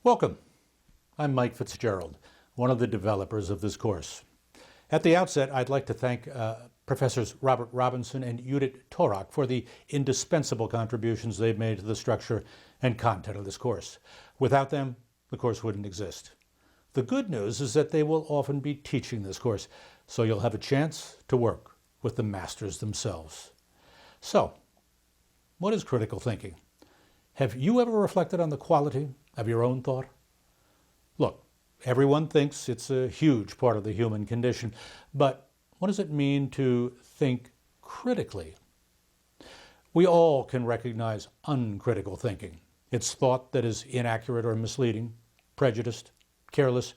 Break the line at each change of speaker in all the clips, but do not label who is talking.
Welcome. I'm Mike Fitzgerald, one of the developers of this course. At the outset, I'd like to thank Professors Robert Robinson and Judith Torak for the indispensable contributions they've made to the structure and content of this course. Without them, the course wouldn't exist. The good news is that they will often be teaching this course, so you'll have a chance to work with the masters themselves. So, what is critical thinking? Have you ever reflected on the quality of your own thought? Look, everyone thinks it's a huge part of the human condition, but what does it mean to think critically? We all can recognize uncritical thinking. It's thought that is inaccurate or misleading, prejudiced, careless,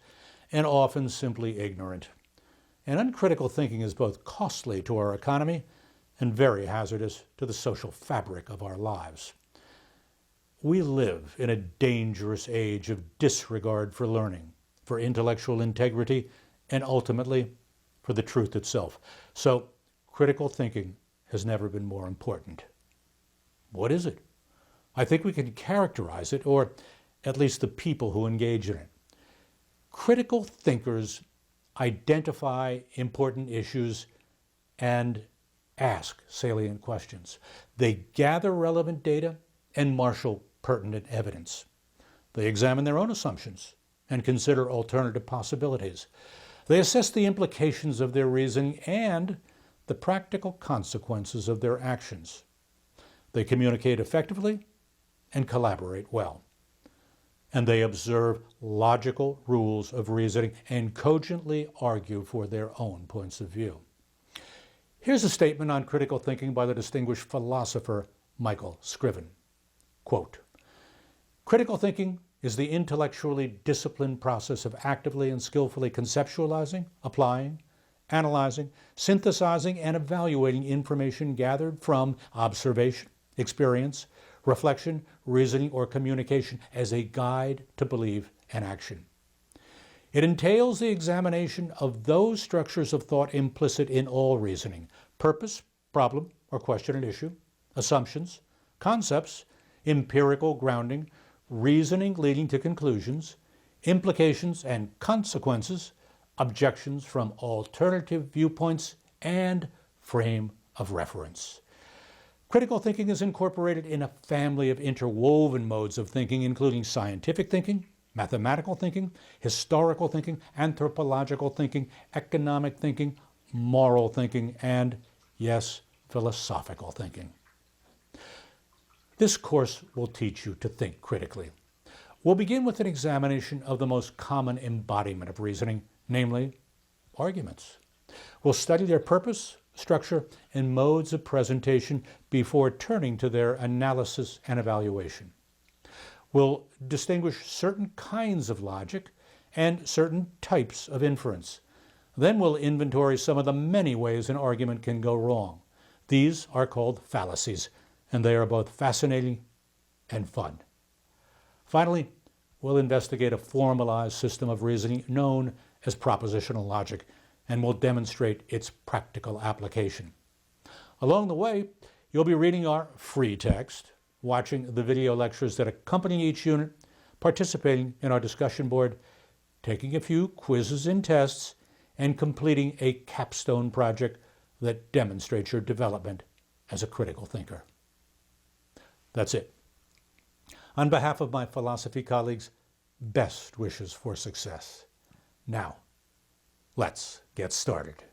and often simply ignorant. And uncritical thinking is both costly to our economy and very hazardous to the social fabric of our lives. We live in a dangerous age of disregard for learning, for intellectual integrity, and ultimately for the truth itself. So, critical thinking has never been more important. What is it? I think we can characterize it, or at least the people who engage in it. Critical thinkers identify important issues and ask salient questions. They gather relevant data and marshal pertinent evidence. They examine their own assumptions and consider alternative possibilities. They assess the implications of their reasoning and the practical consequences of their actions. They communicate effectively and collaborate well. And they observe logical rules of reasoning and cogently argue for their own points of view. Here's a statement on critical thinking by the distinguished philosopher Michael Scriven. Quote, "Critical thinking is the intellectually disciplined process of actively and skillfully conceptualizing, applying, analyzing, synthesizing, and evaluating information gathered from observation, experience, reflection, reasoning, or communication as a guide to belief and action. It entails the examination of those structures of thought implicit in all reasoning: purpose, problem or question and issue, assumptions, concepts, empirical grounding, reasoning leading to conclusions, implications and consequences, objections from alternative viewpoints, and frame of reference." Critical thinking is incorporated in a family of interwoven modes of thinking, including scientific thinking, mathematical thinking, historical thinking, anthropological thinking, economic thinking, moral thinking, and, yes, philosophical thinking. This course will teach you to think critically. We'll begin with an examination of the most common embodiment of reasoning, namely arguments. We'll study their purpose, structure, and modes of presentation before turning to their analysis and evaluation. We'll distinguish certain kinds of logic and certain types of inference. Then we'll inventory some of the many ways an argument can go wrong. These are called fallacies, and they are both fascinating and fun. Finally, we'll investigate a formalized system of reasoning known as propositional logic, and we'll demonstrate its practical application. Along the way, you'll be reading our free text, watching the video lectures that accompany each unit, participating in our discussion board, taking a few quizzes and tests, and completing a capstone project that demonstrates your development as a critical thinker. That's it. On behalf of my philosophy colleagues, best wishes for success. Now, let's get started.